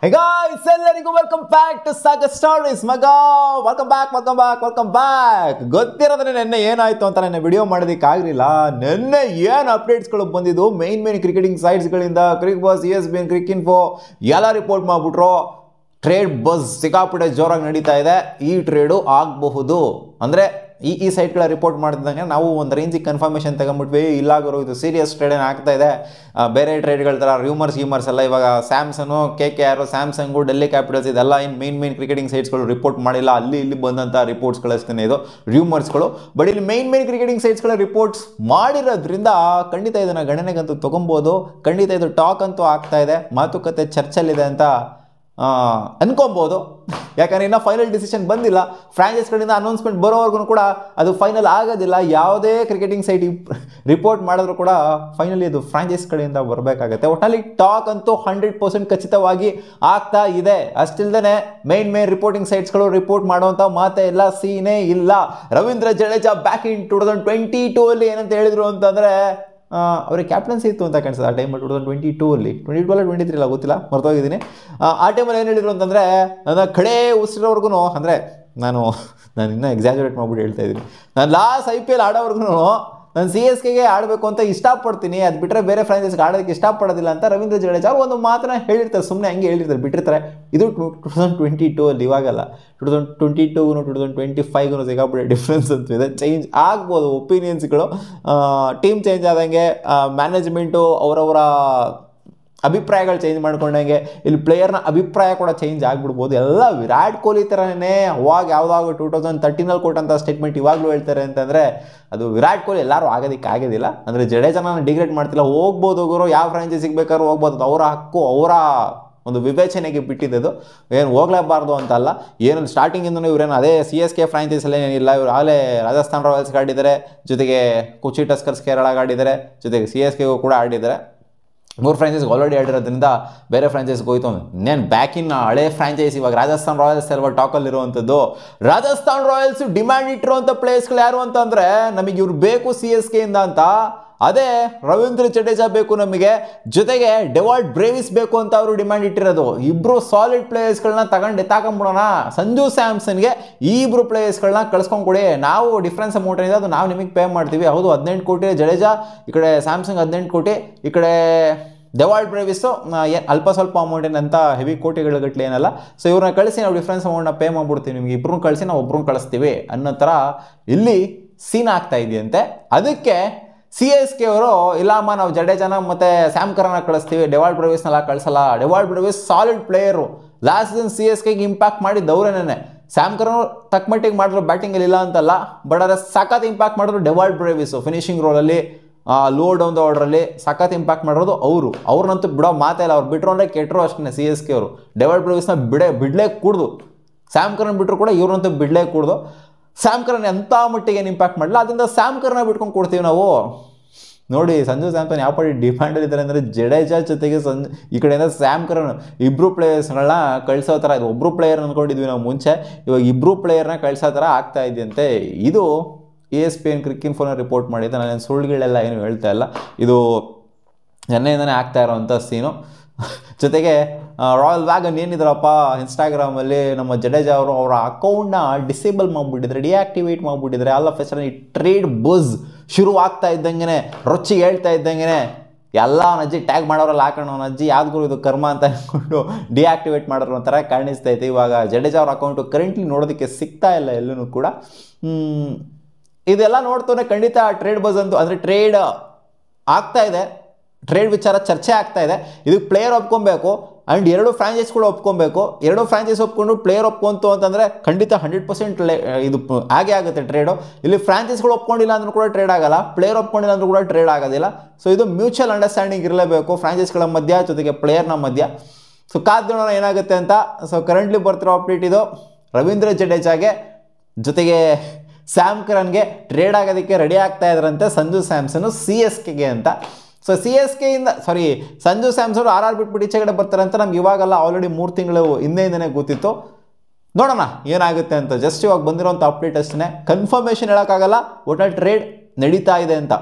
Hey guys, ಎಲ್ಲರಿಗೂ welcome back to Sagar stories ಮಗ. Welcome back. ಗೊತ್ತಿರೋದ್ರೆ ನೆನ್ನೆ ಏನಾಯ್ತು ಅಂತ ನಾನು ವಿಡಿಯೋ ಮಾಡೋದಕ್ಕಾಗಲಿಲ್ಲ. ನೆನ್ನೆ ಏನು ಅಪ್ಡೇಟ್ಸ್ಗಳು ಬಂದಿದ್ದು ಮೇನ್ ಕ್ರಿಕೆಟಿಂಗ್ ಸೈಟ್ಸ್ಗಳಿಂದ Cricbuzz, ESPN, Cricinfo ಎಲ್ಲ ರಿಪೋರ್ಟ್ ಮಾಡಿಬಿಟ್ರು. ಟ್ರೇಡ್ ಬಸ್ ಸಿಕ್ಕಾಪಟ್ಟೆ ಜೋರಾಗಿ ನಡೀತಾ ಇದೆ. ಈ ಟ್ರೇಡು ಆಗಬಹುದು ಅಂದರೆ ಈ ಸೈಟ್ಗಳ ರಿಪೋರ್ಟ್ ಮಾಡ್ತಿದ್ದಂಗೆ ನಾವು ಒಂದು ರೇಂಜಿಗೆ ಕನ್ಫರ್ಮೇಷನ್ ತಗೊಂಡ್ಬಿಟ್ವಿ. ಇಲ್ಲಾಗರು ಇದು ಸೀರಿಯಸ್ ಟ್ರೇಡ್ ಏನು ಆಗ್ತಾ ಇದೆ. ಬೇರೆ ಟ್ರೇಡ್ಗಳ ಥರ ರ್ಯೂಮರ್ಸ್ ಎಲ್ಲ ಇವಾಗ Samsung, KKR, Samsung, Delhi capitals ಇದೆಲ್ಲ ಏನು ಮೇನ್ ಕ್ರಿಕೆಟಿಂಗ್ ಸೈಟ್ಸ್ಗಳು ರಿಪೋರ್ಟ್ ಮಾಡಿಲ್ಲ. ಇಲ್ಲಿ ಬಂದಂಥ ರಿಪೋರ್ಟ್ಸ್ಗಳಷ್ಟೇ ಇದು ರ್ಯೂಮರ್ಸ್ಗಳು. ಬಟ್ ಇಲ್ಲಿ ಮೇನ್ ಕ್ರಿಕೆಟಿಂಗ್ ಸೈಟ್ಸ್ಗಳ ರಿಪೋರ್ಟ್ಸ್ ಮಾಡಿರೋದ್ರಿಂದ ಖಂಡಿತ ಇದನ್ನು ಗಣನೆಗಂತೂ ತೊಗೊಬೋದು. ಖಂಡಿತ ಇದು ಟಾಕ್ ಅಂತೂ ಆಗ್ತಾ ಇದೆ, ಮಾತುಕತೆ ಚರ್ಚೆಲ್ಲಿದೆ ಅಂತ ಅನ್ಕೊಬೋದು. ಯಾಕಂದರೆ ಇನ್ನೂ ಫೈನಲ್ ಡಿಸಿಷನ್ ಬಂದಿಲ್ಲ. ಫ್ರಾಂಚೈಸ್ಗಳಿಂದ ಅನೌನ್ಸ್ಮೆಂಟ್ ಬರೋವರೆಗೂ ಕೂಡ ಅದು ಫೈನಲ್ ಆಗೋದಿಲ್ಲ. ಯಾವುದೇ ಕ್ರಿಕೆಟಿಂಗ್ ಸೈಟ್ ರಿಪೋರ್ಟ್ ಮಾಡಿದ್ರು ಕೂಡ ಫೈನಲಿ ಅದು ಫ್ರಾಂಚೈಸ್ ಕಡೆಯಿಂದ ಬರಬೇಕಾಗತ್ತೆ. ಒಟ್ಟಲ್ಲಿ ಟಾಕ್ ಅಂತೂ 100% ಖಚಿತವಾಗಿ ಆಗ್ತಾ ಇದೆ. ಅಷ್ಟಿಲ್ದೇ ಮೇನ್ ರಿಪೋರ್ಟಿಂಗ್ ಸೈಟ್ಸ್ಗಳು ರಿಪೋರ್ಟ್ ಮಾಡುವಂಥ ಮಾತೇ ಇಲ್ಲ, ಸೀನೇ ಇಲ್ಲ. ರವೀಂದ್ರ ಜಡೇಜಾ ಬ್ಯಾಕ್ ಇನ್ 2022 ಅಲ್ಲಿ ಏನಂತ ಹೇಳಿದ್ರು ಅಂತಂದರೆ ಅವ್ರಿಗೆ ಕ್ಯಾಪ್ಟನ್ಸಿ ಇತ್ತು ಅಂತ ಕಾಣಿಸ್ತದೆ ಆ ಟೈಮಲ್ಲಿ. 2022 ಅಲ್ಲಿ 23 ಇಲ್ಲ ಗೊತ್ತಿಲ್ಲ, ಮರ್ತೋಗಿದ್ದೀನಿ. ಆ ಟೈಮಲ್ಲಿ ಏನು ಹೇಳಿದ್ರು ಅಂತಂದರೆ ನನ್ನ ಕಡೆ ಉಸಿರೋವರೆಗೂ, ಅಂದರೆ ನಾನು ಇನ್ನೂ ಎಕ್ಸಾಜರೇಟ್ ಮಾಡ್ಬಿಟ್ಟು ಹೇಳ್ತಾ ಇದ್ದೀನಿ, ನಾನು ಲಾಸ್ಟ್ IPL ಆಡೋವರೆಗೂ ನಾನು CSKಗೆ ಆಡಬೇಕು ಅಂತ ಇಷ್ಟಪಡ್ತೀನಿ, ಅದು ಬಿಟ್ಟರೆ ಬೇರೆ ಫ್ರಾಂಚೈಸ್ಗೆ ಆಡೋದಕ್ಕೆ ಇಷ್ಟಪಡೋದಿಲ್ಲ ಅಂತ ರವೀಂದ್ರ ಜಡೇಜಾ ಅವರು ಒಂದು ಮಾತನ್ನ ಹೇಳಿರ್ತಾರೆ. ಸುಮ್ಮನೆ ಹಂಗೆ ಹೇಳಿರ್ತಾರೆ, ಬಿಟ್ಟಿರ್ತಾರೆ. ಇದು 2022 ಅಲ್ಲಿ, ಇವಾಗಲ್ಲ. 2022 2025 ಸಿಕ್ಕಾಪಟ್ಟೆ ಡಿಫ್ರೆನ್ಸ್ ಅಂತೂ ಇದೆ. ಚೇಂಜ್ ಆಗ್ಬೋದು ಒಪಿನಿಯನ್ಸ್ಗಳು. ಟೀಮ್ ಚೇಂಜ್ ಆದಂಗೆ ಮ್ಯಾನೇಜ್ಮೆಂಟು ಅವರವರ ಅಭಿಪ್ರಾಯಗಳು ಚೇಂಜ್ ಮಾಡ್ಕೊಂಡಂಗೆ ಇಲ್ಲಿ ಪ್ಲೇಯರ್ನ ಅಭಿಪ್ರಾಯ ಕೂಡ ಚೇಂಜ್ ಆಗಿಬಿಡ್ಬೋದು. ಎಲ್ಲ ವಿರಾಟ್ ಕೊಹ್ಲಿ ಥರನೇ ಅವಾಗ ಯಾವುದಾಗ 2013 ಕೊಟ್ಟಂಥ ಸ್ಟೇಟ್ಮೆಂಟ್ ಇವಾಗಲೂ ಹೇಳ್ತಾರೆ ಅಂತಂದರೆ ಅದು ವಿರಾಟ್ ಕೊಹ್ಲಿ ಎಲ್ಲರೂ ಆಗೋದಿಲ್ಲ. ಅಂದರೆ ಜಡೇಜಾನ ಡಿಗ್ರೇಡ್ ಮಾಡ್ತಿಲ್ಲ, ಹೋಗ್ಬೋದು ಹೋಗೋರು, ಯಾವ ಫ್ರಾಂಚೈಸಿಗೆ ಬೇಕಾದ್ರೂ ಹೋಗ್ಬೋದು, ಅದು ಅವರ ಹಕ್ಕು, ಅವರ ಒಂದು ವಿವೇಚನೆಗೆ ಬಿಟ್ಟಿದ್ದು. ಏನು ಹೋಗ್ಲೇಬಾರ್ದು ಅಂತಲ್ಲ. ಏನು ಸ್ಟಾರ್ಟಿಂಗಿಂದನೂ ಇವರೇನು ಅದೇ CSK ಫ್ರಾಂಚೈಸಲ್ಲಿ ಏನಿಲ್ಲ. ಇವರು ಆಗಲೇ ರಾಜಸ್ಥಾನ್ ರಾಯಲ್ಸ್ಗೆ ಆಡಿದ್ದಾರೆ, ಜೊತೆಗೆ ಕೊಚ್ಚಿ ಟಸ್ಕರ್ಸ್ ಕೇರಳಗೆ ಆಡಿದ್ದಾರೆ, ಜೊತೆಗೆ CSKಗೂ ಕೂಡ ಆಡಿದ್ದಾರೆ. 3 ಫ್ರಾಂಚೈಸ್ಗೆ ಆಲ್ರೆಡಿ ಆಡಿರೋದ್ರಿಂದ ಬೇರೆ ಫ್ರಾಂಚೈಸ್ಗೆ ಹೋಯ್ತು. ಇನ್ನೇನು ಬ್ಯಾಕ್ ಇನ್ ಹಳೆ ಫ್ರಾಂಚೈಸ್ ಇವಾಗ ರಾಜಸ್ಥಾನ್ ರಾಯಲ್ಸ್ ಎಲ್ಲ ಟಾಕಲ್ಲಿರುವಂಥದ್ದು. ರಾಜಸ್ಥಾನ್ ರಾಯಲ್ಸ್ ಡಿಮ್ಯಾಂಡ್ ಇಟ್ಟಿರುವಂಥ ಪ್ಲೇಯರ್ಸ್ಗಳು ಯಾರು ಅಂತಂದರೆ ನಮಗೆ ಇವ್ರು ಬೇಕು CSKಯಿಂದ ಅಂತ. ಅದೇ ರವೀಂದ್ರ ಜಡೇಜಾ ಬೇಕು ನಮಗೆ, ಜೊತೆಗೆ ಡೆವಾಲ್ಡ್ ಬ್ರೇವಿಸ್ ಬೇಕು ಅಂತ ಅವರು ಡಿಮ್ಯಾಂಡ್ ಇಟ್ಟಿರೋದು. ಇಬ್ಬರು ಸಾಲಿಡ್ ಪ್ಲೇಯರ್ಸ್ಗಳನ್ನ ತಗೊಂಡ್ಬಿಡೋಣ. ಸಂಜು ಸ್ಯಾಮ್ಸನ್ಗೆ ಈ ಇಬ್ಬರು ಪ್ಲೇಯರ್ಸ್ಗಳನ್ನ ಕಳ್ಸ್ಕೊಂಡು ಕೊಡಿ, ನಾವು ಡಿಫ್ರೆನ್ಸ್ ಅಮೌಂಟ್ ಏನಿದೆ ಅದು ನಾವು ನಿಮಗೆ ಪೇ ಮಾಡ್ತೀವಿ. ಹೌದು, 18 ಕೋಟಿ ಜಡೇಜಾ, ಈ ಕಡೆ ಸ್ಯಾಮ್ಸಂಗ್ 18 ಕೋಟಿ, ಈ ಕಡೆ ಡೆವಾಲ್ಡ್ ಬ್ರೇವಿಸ್ಸು ಅಲ್ಪ ಸ್ವಲ್ಪ ಅಮೌಂಟ್ ಏನಂತ ಹೆವಿ ಕೋಟಿಗಳ ಗಟ್ಟಲೆ ಏನಲ್ಲ. ಸೊ ಇವ್ರನ್ನ ಕಳಿಸಿ ನಾವು ಡಿಫ್ರೆನ್ಸ್ ಅಮೌಂಟ್ನ ಪೇ ಮಾಡ್ಬಿಡ್ತೀವಿ, ನಿಮ್ಗೆ ಇಬ್ಬರನ್ನ ಕಳಿಸಿ ನಾವು ಒಬ್ರನ್ನ ಕಳಿಸ್ತೀವಿ ಅನ್ನೋ ಥರ ಇಲ್ಲಿ ಸೀನ್ ಆಗ್ತಾ ಇದೆಯಂತೆ. ಅದಕ್ಕೆ CSK ಅವರು ಇಲ್ಲಮ್ಮ ನಾವು ಜಡೇಜಾನ ಮತ್ತು ಸ್ಯಾಮ್ ಕರನ್ನ ಕಳಿಸ್ತೀವಿ, ಡೆವಾಲ್ಡ್ ಬ್ರೇವಿಸ್ನೆಲ್ಲ ಕಳಿಸಲ್ಲ. Dewald Brevis solid player, last season CSKಗೆ ಇಂಪ್ಯಾಕ್ಟ್ ಮಾಡಿದ್ದವ್ರೇನೆ. ಸ್ಯಾಮ್ ಕರನ್ ತಕ್ಕಮಟ್ಟಿಗೆ ಮಾಡಿದ್ರು ಬ್ಯಾಟಿಂಗಲ್ಲಿ ಇಲ್ಲ ಅಂತಲ್ಲ, ಬಟ್ ಆದರೆ ಸಖತ್ ಇಂಪ್ಯಾಕ್ಟ್ ಮಾಡಿದ್ರು ಡೆವಾಲ್ಡ್ ಬ್ರೇವಿಸು. ಫಿನಿಶಿಂಗ್ ರೋಲಲ್ಲಿ, ಲೋ ಡೌನ್ ದ ಆರ್ಡ್ರಲ್ಲಿ ಸಖತ್ ಇಂಪ್ಯಾಕ್ಟ್ ಮಾಡಿರೋದು ಅವ್ರನ್ನಂತೂ ಬಿಡೋ ಮಾತೇ ಇಲ್ಲ. ಅವ್ರು ಬಿಟ್ಟರು ಅಂದರೆ ಕೆಟ್ಟರು ಅಷ್ಟೇ CSK ಅವರು. ಡೆವಾಲ್ಡ್ ಬ್ರೇವಿಸ್ನ ಬಿಡಲೇ ಕೂಡ್ದು, ಸ್ಯಾಮ್ ಕರನ್ ಬಿಟ್ಟರು ಕೂಡ ಇವ್ರನ್ನಂತೂ ಬಿಡಲೇ ಕೂಡ್ದು. ಸ್ಯಾಮ್ ಕರನ್ ಎಂಥ ಮಟ್ಟಿಗೆ ಏನು ಇಂಪ್ಯಾಕ್ಟ್ ಮಾಡಲ್ಲ, ಅದರಿಂದ ಸ್ಯಾಮ್ ಕರನ್ನ ಬಿಟ್ಕೊಂಡು ಕೊಡ್ತೀವಿ ನಾವು. ನೋಡಿ ಸಂಜು ಸ್ಯಾಮ್ಸನ್ ಯಾವ ಪಡಿ ಡಿಮ್ಯಾಂಡಲ್ಲಿದ್ದಾರೆ ಅಂದರೆ ಜಡೇಜಾ ಜೊತೆಗೆ ಈ ಕಡೆಯಿಂದ ಸ್ಯಾಮ್ ಕರನ್ ಇಬ್ಬರು ಪ್ಲೇಯರ್ಸ್ಗಳನ್ನ ಕಳಿಸೋ ಥರ. ಇದು ಒಬ್ಬರು ಪ್ಲೇಯರ್ ಅಂದ್ಕೊಂಡಿದ್ವಿ ನಾವು ಮುಂಚೆ, ಇವಾಗ ಇಬ್ಬರು ಪ್ಲೇಯರ್ನ ಕಳಿಸೋ ಥರ ಆಗ್ತಾ ಇದೆಯಂತೆ. ಇದು ESPN ಕ್ರಿಕ್ ಇನ್ಫೋನ ರಿಪೋರ್ಟ್ ಮಾಡಿದ್ದೆ. ನಾನೇನು ಸುಳ್ಳುಗಳೆಲ್ಲ ಏನು ಹೇಳ್ತಾ ಇಲ್ಲ, ಇದು ನೆನ್ನೆಯಿಂದನೇ ಆಗ್ತಾ ಇರೋವಂಥ ಸೀನು. ಜೊತೆಗೆ ರಾಯಲ್ ವ್ಯಾಗನ್ ಏನಿದ್ರಪ್ಪ ಇನ್ಸ್ಟಾಗ್ರಾಮಲ್ಲಿ ನಮ್ಮ ಜಡೇಜಾ ಅವರು ಅವರ ಅಕೌಂಟ್ನ ಡಿಸೇಬಲ್ ಮಾಡಿಬಿಟ್ಟಿದ್ರೆ, ಡಿಆಕ್ಟಿವೇಟ್ ಮಾಡಿಬಿಟ್ಟಿದ್ರೆ. ಆಲ್ ಆಫ್ ಎ ಸಡನ್ ಈ ಟ್ರೇಡ್ ಬಸ್ ಶುರು ಆಗ್ತಾ ಇದ್ದಂಗೆ, ರೊಚ್ಚಿಗೆ ಹೇಳ್ತಾ ಇದ್ದಂಗೆ ಎಲ್ಲ ಅಜ್ಜಿ ಟ್ಯಾಗ್ ಮಾಡೋರೆಲ್ಲ ಹಾಕೋಣ ಅಜ್ಜಿ ಯಾವ್ದು ಇದು ಕರ್ಮ ಅಂತ ಅಂದ್ಕೊಂಡು ಡಿಆಕ್ಟಿವೇಟ್ ಮಾಡೋರು ಒಂಥರ ಕಾಣಿಸ್ತೈತೆ. ಇವಾಗ ಜಡೇಜಾ ಅವ್ರ ಅಕೌಂಟು ಕರೆಂಟ್ಲಿ ನೋಡೋದಕ್ಕೆ ಸಿಗ್ತಾ ಇಲ್ಲ ಎಲ್ಲೂ ಕೂಡ. ಇದೆಲ್ಲ ನೋಡ್ತಾನೆ ಖಂಡಿತ ಟ್ರೇಡ್ ಬಸ್ ಅಂತೂ, ಅಂದರೆ ಟ್ರೇಡ್ ಆಗ್ತಾ ಇದೆ, ಟ್ರೇಡ್ ವಿಚಾರ ಚರ್ಚೆ ಆಗ್ತಾ ಇದೆ. ಇದಕ್ಕೆ ಪ್ಲೇಯರ್ ಒಪ್ಕೊಬೇಕು ಆ್ಯಂಡ್ 2 ಫ್ರಾಂಚೈಸ್ಗಳು ಒಪ್ಕೊಬೇಕು. 2 ಫ್ರಾಂಚೈಸ್ ಒಪ್ಕೊಂಡು ಪ್ಲೇಯರ್ ಒಪ್ಕೊಂತು ಅಂತಂದರೆ ಖಂಡಿತ 100% ಇದು ಆಗೇ ಆಗುತ್ತೆ ಟ್ರೇಡು. ಇಲ್ಲಿ ಫ್ರಾಂಚೈಸ್ಗಳು ಒಪ್ಕೊಂಡಿಲ್ಲ ಅಂದ್ರೂ ಕೂಡ ಟ್ರೇಡ್ ಆಗಲ್ಲ, ಪ್ಲೇಯರ್ ಒಪ್ಕೊಂಡಿಲ್ಲ ಅಂದ್ರೂ ಕೂಡ ಟ್ರೇಡ್ ಆಗೋದಿಲ್ಲ. ಸೊ ಇದು ಮ್ಯೂಚುವಲ್ ಅಂಡರ್ಸ್ಟ್ಯಾಂಡಿಂಗ್ ಇರಲೇಬೇಕು ಫ್ರಾಂಚೈಸ್ಗಳ ಮಧ್ಯ, ಜೊತೆಗೆ ಪ್ಲೇಯರ್ನ ಮಧ್ಯ. ಸೊ ಕಾದ್ನೋಣ ಏನಾಗುತ್ತೆ ಅಂತ. ಸೊ ಕರೆಂಟ್ಲಿ ಬರ್ತಿರೋ ಅಪ್ಡೇಟ್ ಇದು. ರವೀಂದ್ರ ಜಡೇಜಾಗೆ ಜೊತೆಗೆ ಸ್ಯಾಮ್ ಕರನ್ಗೆ ಟ್ರೇಡ್ ಆಗೋದಕ್ಕೆ ರೆಡಿ ಆಗ್ತಾ ಇದ್ರಂತೆ ಸಂಜು ಸ್ಯಾಮ್ಸನ್ CSKಗೆ ಅಂತ. ಸೊ CSKಯಿಂದ ಸಂಜು ಸ್ಯಾಮ್ಸನ್ RR ಬಿಟ್ಬಿಟ್ಟು ಈಚೆ ಕಡೆ ಬರ್ತಾರೆ ಅಂತ ನಮ್ಗೆ ಇವಾಗಲ್ಲ, ಆಲ್ರೆಡಿ 3 ತಿಂಗಳು ಹಿಂದೆಯಿಂದನೇ ಗೊತ್ತಿತ್ತು. ನೋಡೋಣ ಏನಾಗುತ್ತೆ ಅಂತ. ಜಸ್ಟ್ ಇವಾಗ ಬಂದಿರೋಂಥ ಅಪ್ಡೇಟ್ ಅಷ್ಟೇ, ಕನ್ಫರ್ಮೇಷನ್ ಹೇಳೋಕ್ಕಾಗಲ್ಲ. ಒಟ್ನಲ್ಲಿ ಟ್ರೇಡ್ ನಡೀತಾ ಇದೆ ಅಂತ.